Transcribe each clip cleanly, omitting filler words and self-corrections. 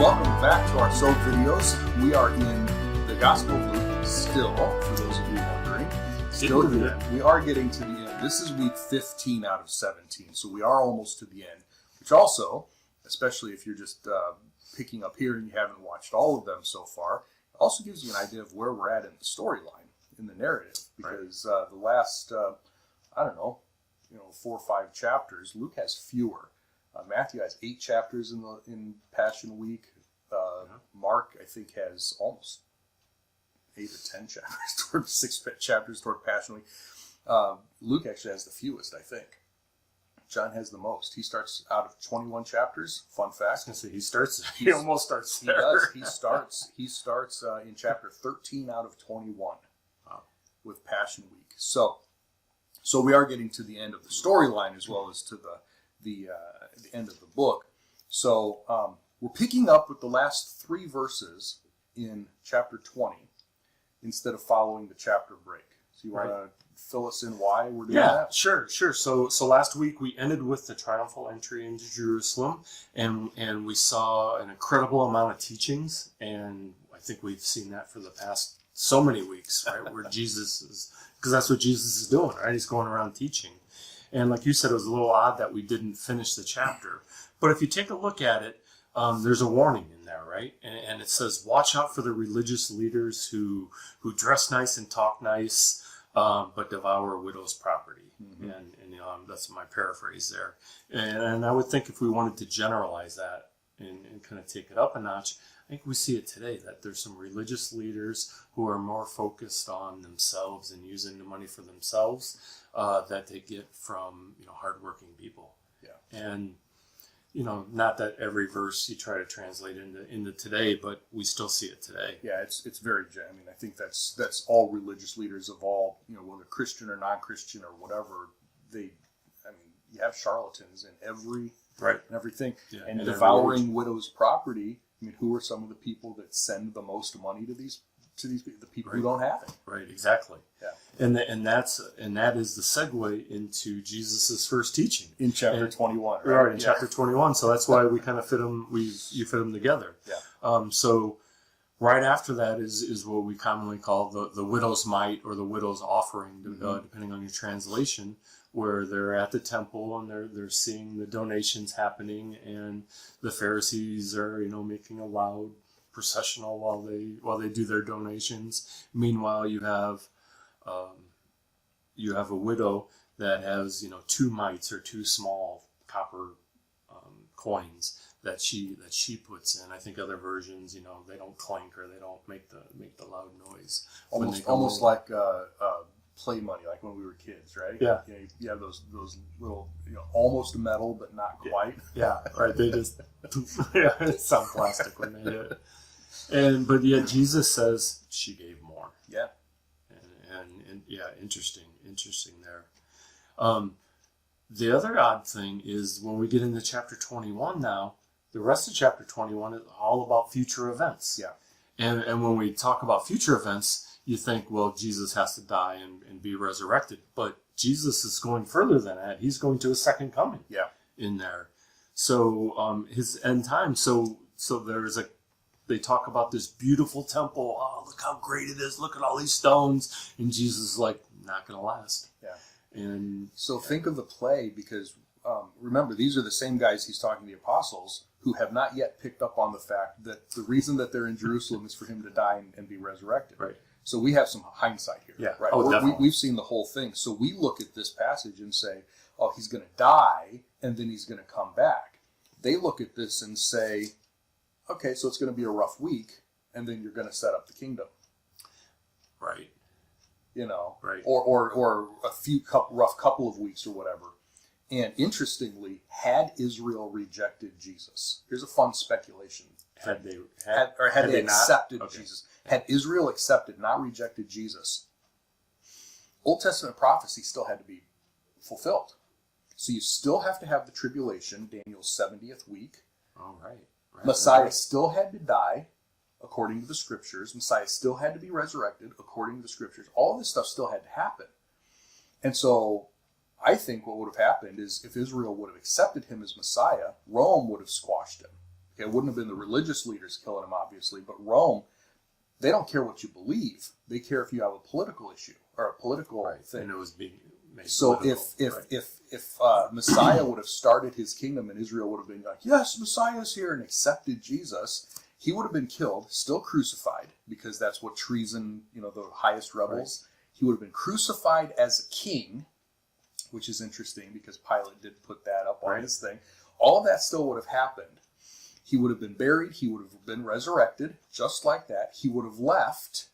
Welcome back to our S.O.A.P videos. We are in the Gospel of Luke still, for those of you wondering. Still here. We are getting to the end. This is week 15 out of 17, so we are almost to the end, which also, especially if you're just picking up here and you haven't watched all of them so far, also gives you an idea of where we're at in the storyline, in the narrative, because the last, 4 or 5 chapters, Luke has fewer. Matthew has 8 chapters in Passion Week. Mark, I think, has almost 8 or 10 chapters, 6 chapters toward Passion Week. Luke actually has the fewest, I think. John has the most. He starts out of 21 chapters. Fun fact. He almost starts there. He does. He starts in chapter 13 out of 21 with Passion Week. So we are getting to the end of the storyline as well as to the end of the book. So we're picking up with the last 3 verses in chapter 20 instead of following the chapter break. So you want to fill us in why we're doing that? Sure. So last week we ended with the triumphal entry into Jerusalem, and we saw an incredible amount of teachings, and I think we've seen that for the past so many weeks, right? Where Jesus is, because that's what Jesus is doing, right? He's going around teaching. And like you said, it was a little odd that we didn't finish the chapter. But if you take a look at it, there's a warning in there, right? And it says, watch out for the religious leaders who dress nice and talk nice, but devour widows' property. Mm-hmm. And that's my paraphrase there. And I would think if we wanted to generalize that and kind of take it up a notch, I think we see it today, that there's some religious leaders who are more focused on themselves and using the money for themselves that they get from hardworking people. Yeah. And not that every verse you try to translate into today, but we still see it today. Yeah, it's very. I mean, I think that's all religious leaders of all, whether Christian or non-Christian or whatever. You have charlatans in everything, and devouring widows' property. I mean, who are some of the people that send the most money to these people? The people who don't have it. Right, exactly. Yeah. And that is the segue into Jesus' first teaching in chapter 21. Right, in chapter 21. So that's why we kind of you fit them together. Yeah. So right after that is what we commonly call the widow's mite or the widow's offering, depending on your translation, where they're at the temple and they're seeing the donations happening, and the Pharisees are making a loud processional while they do their donations. Meanwhile, you have a widow that has 2 mites or 2 small copper coins that she puts in. I think other versions they don't clink or they don't make the loud noise. Almost like play money, like when we were kids, right? Yeah. You have those little almost metal but not quite. Yeah. Right. They just it sound plastic when they hit. But yet Jesus says she gave more. Yeah. And interesting there. The other odd thing is when we get into chapter 21 now, the rest of chapter 21 is all about future events. Yeah. And when we talk about future events, you think, well, Jesus has to die and be resurrected. But Jesus is going further than that. He's going to a second coming. Yeah. In there. So his end time. So they talk about this beautiful temple. Oh, look how great it is. Look at all these stones. And Jesus is like, not going to last. Yeah. And so think of the play, because remember, these are the same guys he's talking to the apostles who have not yet picked up on the fact that the reason that they're in Jerusalem is for him to die and be resurrected. Right. So we have some hindsight here. Yeah. Right. Oh, we've seen the whole thing. So we look at this passage and say, oh, he's going to die and then he's going to come back. They look at this and say, okay, so it's going to be a rough week, and then you're going to set up the kingdom. Right. Right. Or a few rough couple of weeks or whatever. And interestingly, had Israel rejected Jesus? Here's a fun speculation. Had they accepted okay. Jesus? Had Israel accepted, not rejected Jesus, Old Testament prophecy still had to be fulfilled. So you still have to have the tribulation, Daniel's 70th week. All right. Messiah still had to die, according to the scriptures. Messiah still had to be resurrected, according to the scriptures. All of this stuff still had to happen. And so I think what would have happened is if Israel would have accepted him as Messiah, Rome would have squashed him. It wouldn't have been the religious leaders killing him, obviously, but Rome, they don't care what you believe. They care if you have a political issue or a political thing. And it was being made So political. if Messiah would have started his kingdom and Israel would have been like, yes, Messiah's here, and accepted Jesus, he would have been killed, still crucified, because that's what treason, the highest rebels. Right. He would have been crucified as a king, which is interesting because Pilate did put that up on his thing. All of that still would have happened. He would have been buried. He would have been resurrected, just like that. He would have left,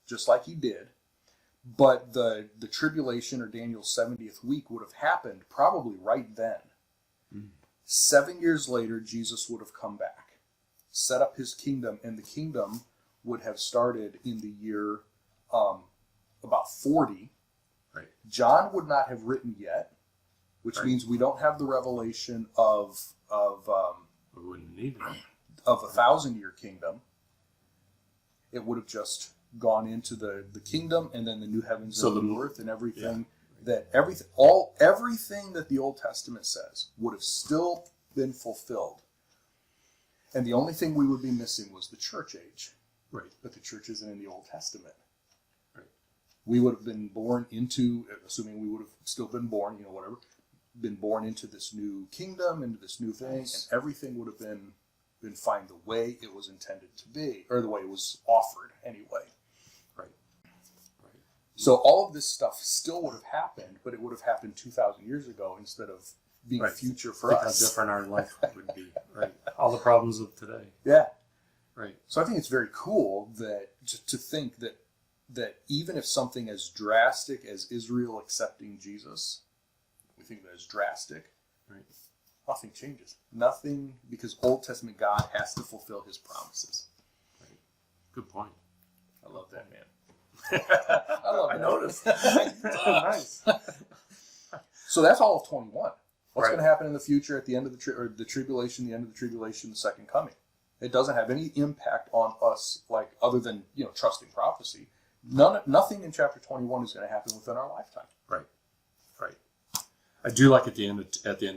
just like he did. But the tribulation, or Daniel's 70th week, would have happened probably right then. 7 years later, Jesus would have come back, set up his kingdom, and the kingdom would have started in the year about 40. Right. John would not have written yet, which means we don't have the revelation of we wouldn't need it. Of a 1,000-year kingdom. It would have just gone into the kingdom, and then the new heavens and the new earth, and everything everything that the Old Testament says would have still been fulfilled. And the only thing we would be missing was the church age. Right. But the church isn't in the Old Testament. Right. We would have been born into, assuming we would have still been born, whatever, been born into this new kingdom, into this new thing, and everything would have been fine the way it was intended to be, or the way it was offered anyway. Right. So all of this stuff still would have happened, but it would have happened 2,000 years ago instead of being future for us. How different our life would be. Right. All the problems of today. Yeah. Right. So I think it's very cool that to think that even if something as drastic as Israel accepting Jesus, we think that is drastic. Right. Nothing changes. Nothing, because Old Testament God has to fulfill his promises. Right. Good point. I love that, man. I love it. I noticed. Nice. So that's all of 21. What's Right. going to happen in the future at the end of the tribulation, the end of the tribulation, the second coming? It doesn't have any impact on us, like other than trusting prophecy. Nothing in chapter 21 is going to happen within our lifetime. Right. I do like at the end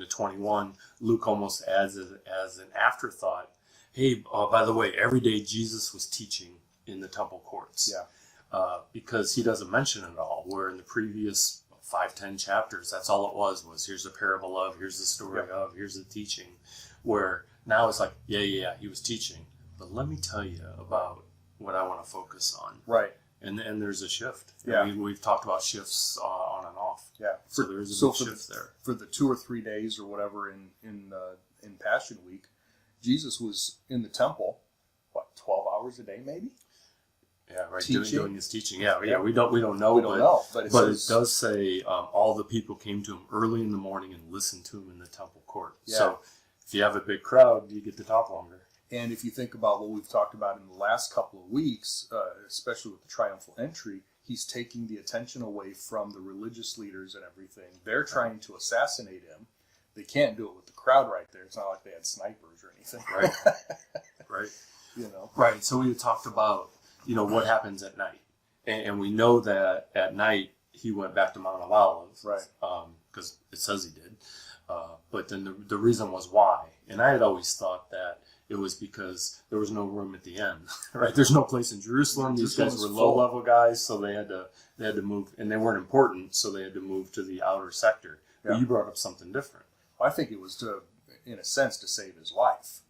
of 21, Luke almost adds as an afterthought, hey, by the way, every day Jesus was teaching in the temple courts. Yeah. Because he doesn't mention it all, where in the previous 5-10 chapters, that's all it was here's the parable of, here's the story of, here's the teaching. Where now it's like, yeah, he was teaching. But let me tell you about what I want to focus on. Right. And there's a shift. Yeah. We've talked about shifts on and off. Yeah. So there's a big shift there. For the 2 or 3 days or whatever in Passion Week, Jesus was in the temple, 12 hours a day maybe? Yeah, right. Teaching. Doing his teaching. Yeah. We don't know. We don't know, but it does say all the people came to him early in the morning and listened to him in the temple court. Yeah. So if you have a big crowd, you get to talk longer. And if you think about what we've talked about in the last couple of weeks, especially with the triumphal entry, he's taking the attention away from the religious leaders and everything. They're trying to assassinate him. They can't do it with the crowd right there. It's not like they had snipers or anything. Right. Right. Right. So we had talked about, what happens at night. And we know that at night he went back to Mount of Olives. Right. Because it says he did. But then the reason was why. And I had always thought that it was because there was no room at the end, right? There's no place in Jerusalem. These guys were low-level guys, so they had to move, and they weren't important, so they had to move to the outer sector. Yeah. But you brought up something different. Well, I think it was in a sense, to save his life.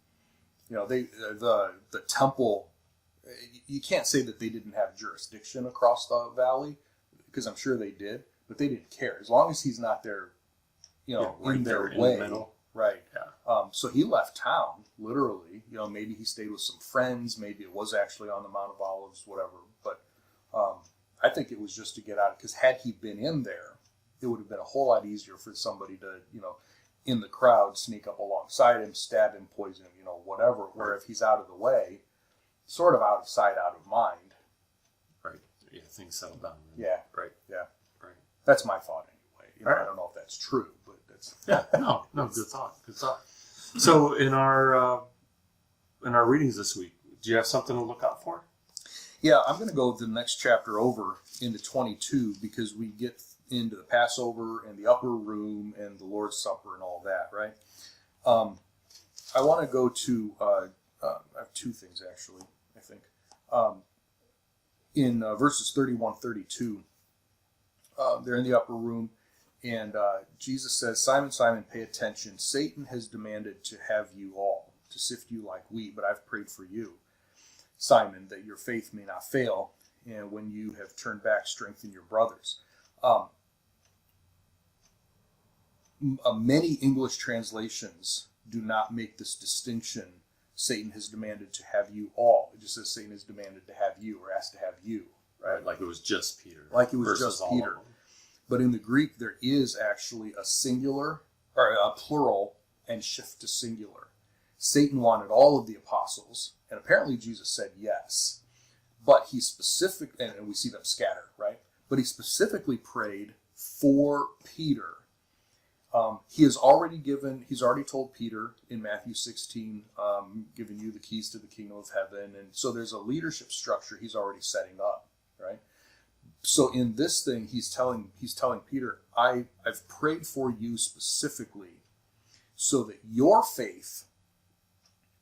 The temple. You can't say that they didn't have jurisdiction across the valley, because I'm sure they did, but they didn't care as long as he's not there, in their way. In the middle. Right. Yeah. So he left town, literally. Maybe he stayed with some friends. Maybe it was actually on the Mount of Olives, whatever. But I think it was just to get out. Because had he been in there, it would have been a whole lot easier for somebody to, in the crowd, sneak up alongside him, stab him, poison him, whatever. Where if he's out of the way, sort of out of sight, out of mind. Right. Yeah, things settle down. Yeah. Right. Yeah. Right. That's my thought anyway. Right. I don't know if that's true. Yeah, no, good thought. So in our readings this week, do you have something to look out for? Yeah, I'm going to go the next chapter over into 22 because we get into the Passover and the upper room and the Lord's Supper and all that, right? I want to go to, I have two things actually, I think. In verses 31, 32, they're in the upper room, and Jesus says, Simon, Simon, pay attention. Satan has demanded to have you all, to sift you like wheat, but I've prayed for you, Simon, that your faith may not fail, and when you have turned back, strengthen your brothers. Many English translations do not make this distinction. Satan has demanded to have you all. It just says Satan has demanded to have you, or asked to have you. Right? Like it was just Peter. Like it was just Peter. But in the Greek, there is actually a singular, or a plural, and shift to singular. Satan wanted all of the apostles, and apparently Jesus said yes. But he specifically, and we see them scatter, right? But he specifically prayed for Peter. He's already told Peter in Matthew 16, giving you the keys to the kingdom of heaven. And so there's a leadership structure he's already setting up, right? So in this thing, he's telling Peter, I've prayed for you specifically so that your faith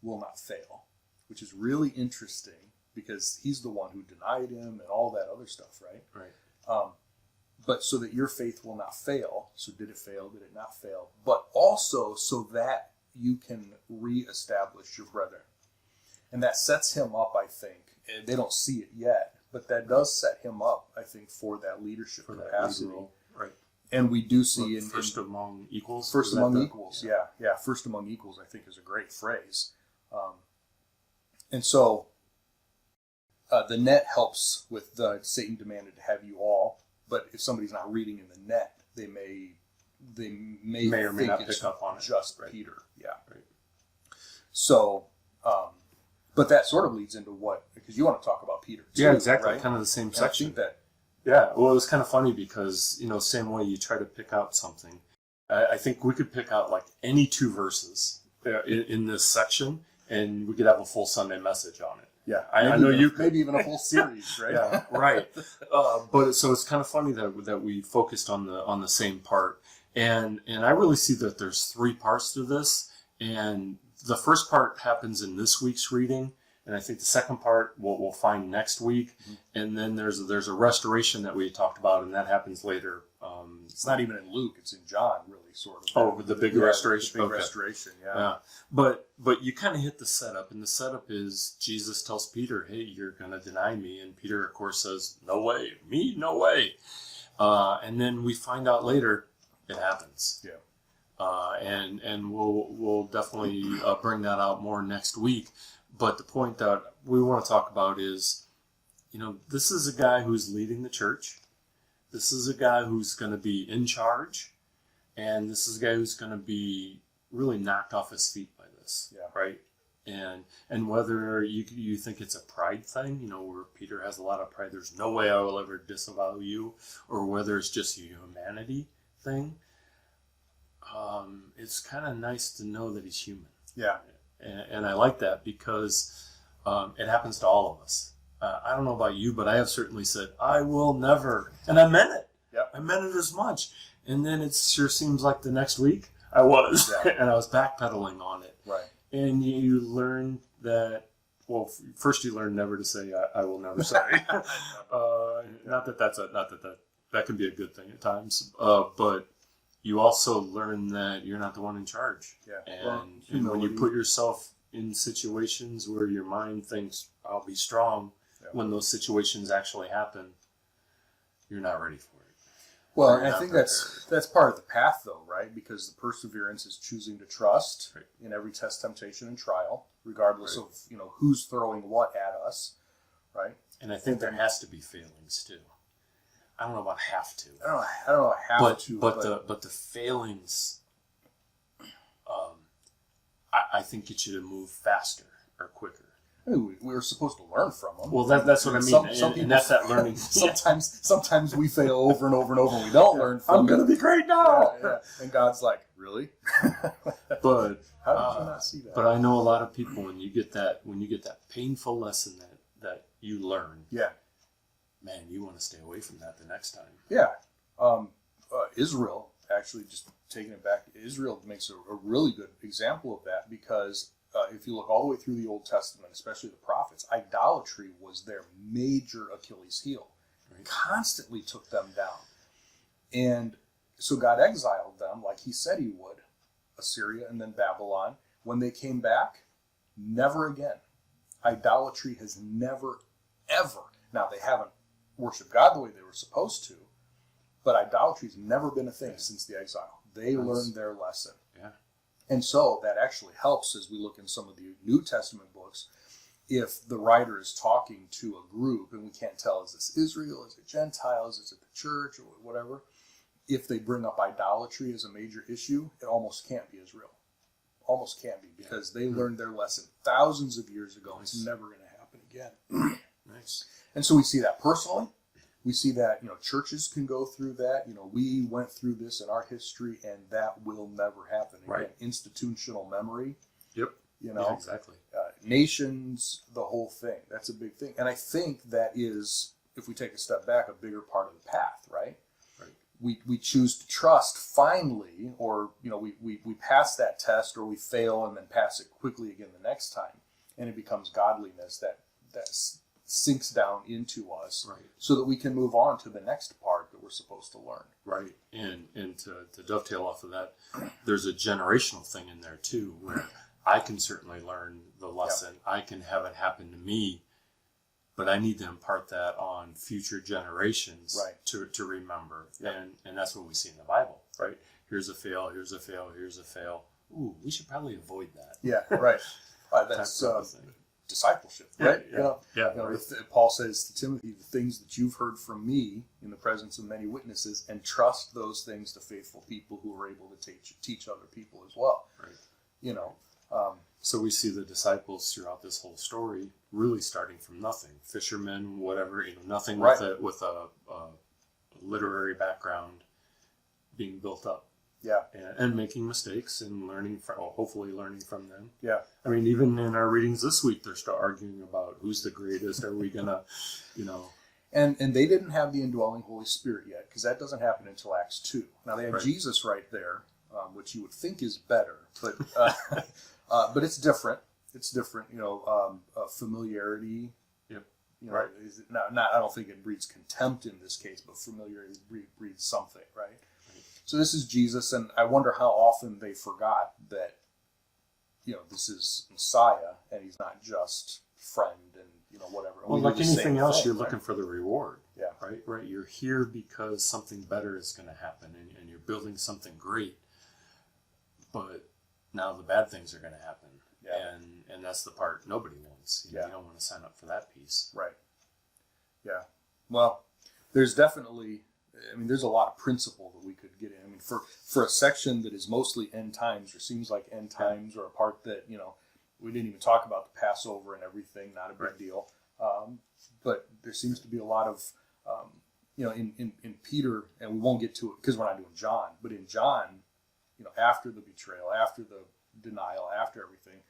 will not fail, which is really interesting because he's the one who denied him and all that other stuff, right? Right. But so that your faith will not fail. So did it fail? Did it not fail? But also so that you can reestablish your brethren. And that sets him up, I think. And they don't see it yet, but that does set him up, I think, for that leadership capacity. Right. And we do see first among equals. First among equals, yeah. First among equals, I think, is a great phrase. And so the net helps with the Satan demanded to have you all. But if somebody's not reading in the net, they may or may not pick up on it. Just right. Peter, yeah. Right. So, but that sort of leads into what, because you want to talk about Peter too. Yeah, exactly. Right? Kind of the same and section. I think that. Yeah, well, it was kind of funny because, same way you try to pick out something. I think we could pick out like any two verses in this section, and we could have a full Sunday message on it. Yeah, I know you maybe even a whole series, right? Yeah, right. But so it's kind of funny that we focused on the same part, and I really see that there's three parts to this, and the first part happens in this week's reading, and I think the second part we'll find next week, and then there's a restoration that we talked about, and that happens later. It's not even in Luke; it's in John, really, sort of. Oh, the big restoration. The big restoration, yeah. But you kind of hit the setup, and the setup is Jesus tells Peter, "Hey, you're going to deny me," and Peter, of course, says, "No way, me, no way." And then we find out later it happens. Yeah. And we'll definitely bring that out more next week. But the point that we want to talk about is, this is a guy who's leading the church. This is a guy who's going to be in charge. And this is a guy who's going to be really knocked off his feet by this. Yeah. Right? And whether you think it's a pride thing, where Peter has a lot of pride, there's no way I will ever disavow you, or whether it's just a humanity thing, it's kind of nice to know that he's human. Yeah. And I like that because it happens to all of us. I don't know about you, but I have certainly said, I will never. And I meant it. Yep. I meant it as much. And then it sure seems like the next week I was. Yeah. And I was backpedaling on it. Right. And you learn that, well, first you learn never to say, I will never say. Not that can be a good thing at times. But you also learn that you're not the one in charge. Yeah. And when you put yourself in situations where your mind thinks, I'll be strong, when those situations actually happen, you're not ready for it. Well, and I think that's part of the path, though, right? Because the perseverance is choosing to trust in every test, temptation, and trial, regardless of who's throwing what at us, right? And I think there has to be failings too. I don't know about have to. I don't know have to. But the failings, I think get you to move faster or quicker. I mean, we were supposed to learn from them. Well, that's what I mean. And that's that learning. Sometimes we fail over and over and over, and we don't learn from it. I'm going to be great now. Yeah. And God's like, really? But how did you not see that? But I know a lot of people when you get that painful lesson that you learn. Yeah. Man, you want to stay away from that the next time. Yeah. Israel, actually, just taking it back, Israel makes a really good example of that, because if you look all the way through the Old Testament, especially the prophets, idolatry was their major Achilles heel. Right. Constantly took them down. And so God exiled them like he said he would, Assyria and then Babylon. When they came back, never again. Idolatry has never, ever. Now, they haven't worshiped God the way they were supposed to, but idolatry has never been a thing since the exile. They learned their lesson. Yeah. And so that actually helps as we look in some of the New Testament books. If the writer is talking to a group, and we can't tell, is this Israel, is it Gentiles, is it the church, or whatever, if they bring up idolatry as a major issue, it almost can't be Israel. Almost can't be, because they learned their lesson thousands of years ago. Nice. It's never going to happen again. Nice. And so we see that personally. We see that, churches can go through that. We went through this in our history, and that will never happen again. Right. Institutional memory. Yep. Yeah, exactly. Nations, the whole thing. That's a big thing. And I think that is, if we take a step back, a bigger part of the path, right? Right. We choose to trust finally, or, we pass that test, or we fail and then pass it quickly again the next time. And it becomes godliness that sinks down into us, right, so that we can move on to the next part that we're supposed to learn. Right. And to dovetail off of that, there's a generational thing in there too, where I can certainly learn the lesson. Yep. I can have it happen to me, but I need to impart that on future generations, right, to remember. Yep. And that's what we see in the Bible, right? Here's a fail, here's a fail, here's a fail. Ooh, we should probably avoid that. Yeah, right. That's discipleship, right? Yeah. Paul says to Timothy, the things that you've heard from me in the presence of many witnesses, and trust those things to faithful people who are able to teach other people as well. Right. So we see the disciples throughout this whole story really starting from nothing. Fishermen, whatever, nothing, right, with a literary background, being built up. Yeah. And making mistakes and hopefully learning from them. Yeah. I mean, even in our readings this week, they're still arguing about who's the greatest. Are we going to, And they didn't have the indwelling Holy Spirit yet, because that doesn't happen until Acts 2. Now, they have right, Jesus right there, which you would think is better, but but it's different. It's different, familiarity. Yep. Right. I don't think it breeds contempt in this case, but familiarity breeds something, right? So this is Jesus, and I wonder how often they forgot that, this is Messiah, and he's not just friend and, whatever. Well, like anything else, you're looking right? for the reward. Yeah. Right. You're here because something better is going to happen, and you're building something great. But now the bad things are going to happen. Yeah. And that's the part nobody wants. You don't want to sign up for that piece. Right. Yeah. Well, there's definitely... there's a lot of principle that we could get in. For a section that is mostly end times, or seems like end times, or a part that, we didn't even talk about the Passover and everything, not a big right, deal. But there seems to be a lot of, in Peter, and we won't get to it because we're not doing John, but in John, after the betrayal, after the denial, after everything,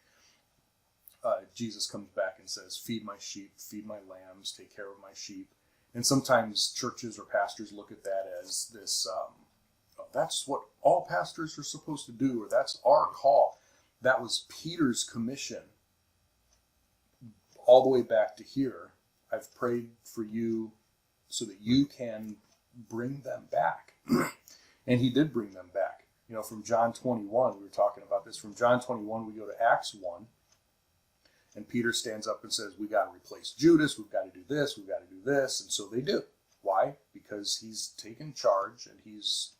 Jesus comes back and says, feed my sheep, feed my lambs, take care of my sheep. And sometimes churches or pastors look at that as this, that's what all pastors are supposed to do, or that's our call. That was Peter's commission all the way back to here. I've prayed for you so that you can bring them back. And he did bring them back. From John 21, we were talking about this. From John 21, we go to Acts 1. And Peter stands up and says, we got to replace Judas. We've got to do this. We've got to do this. And so they do. Why? Because he's taken charge, and he's,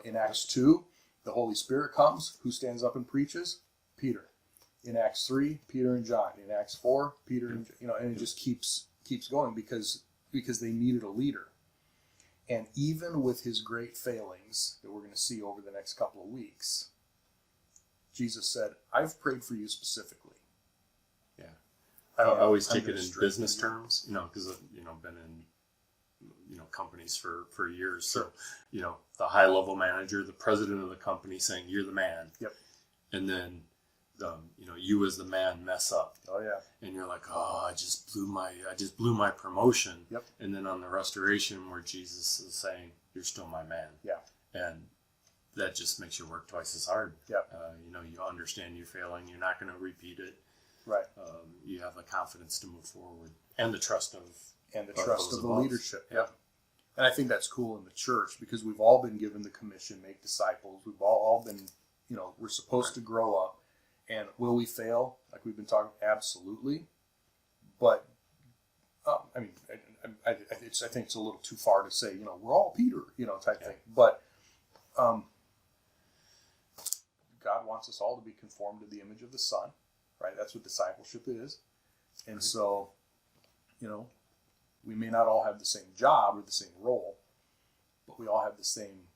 in Acts 2, the Holy Spirit comes. Who stands up and preaches? Peter. In Acts 3, Peter and John. In Acts 4, Peter and, and it just keeps going because they needed a leader. And even with his great failings that we're going to see over the next couple of weeks, Jesus said, I've prayed for you specifically. I always take it in business terms, because I've, been in, companies for years. Sure. So, the high level manager, the president of the company saying, you're the man. Yep. And then, you as the man mess up. Oh yeah. And you're like, oh, I just blew my promotion. Yep. And then on the restoration where Jesus is saying, you're still my man. Yeah. And that just makes you work twice as hard. Yeah. You understand you're failing. You're not going to repeat it. Right. You have the confidence to move forward and the trust of the above. leadership. Yeah. And I think that's cool in the church because we've all been given the commission, make disciples. We've all been, we're supposed to grow up. And will we fail? Like we've been talking, absolutely. But I think it's a little too far to say, we're all Peter, type thing. But God wants us all to be conformed to the image of the Son, right? That's what discipleship is. And so, we may not all have the same job or the same role, but we all have the same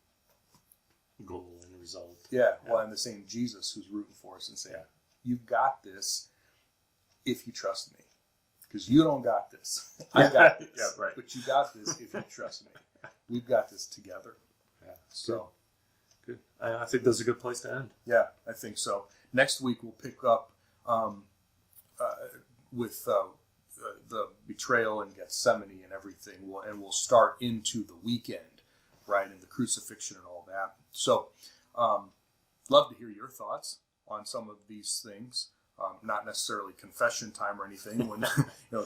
goal and result. Yeah, well, and the same Jesus who's rooting for us and saying, you've got this if you trust me. Because you don't got this. I got this. Yeah, right. But you got this if you trust me. We've got this together. Yeah. So good. I think that's a good place to end. Yeah, I think so. Next week we'll pick up with the betrayal in Gethsemane and everything. We'll start into the weekend, right, and the crucifixion and all that. So, love to hear your thoughts on some of these things. Not necessarily confession time or anything. When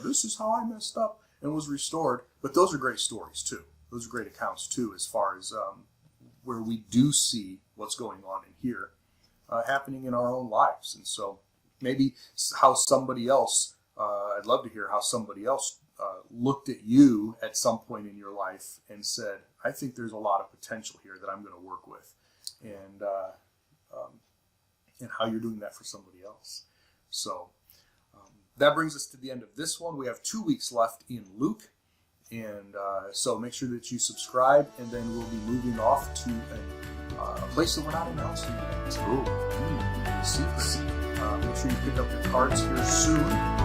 this is how I messed up and was restored. But those are great stories too. Those are great accounts too, as far as where we do see what's going on in here happening in our own lives. And so maybe how somebody else. I'd love to hear how somebody else looked at you at some point in your life and said, I think there's a lot of potential here that I'm going to work with. And how you're doing that for somebody else. So that brings us to the end of this one. We have 2 weeks left in Luke. And so make sure that you subscribe, and then we'll be moving off to a place that we're not announcing yet. Ooh. Secret. Make sure you pick up your cards here soon.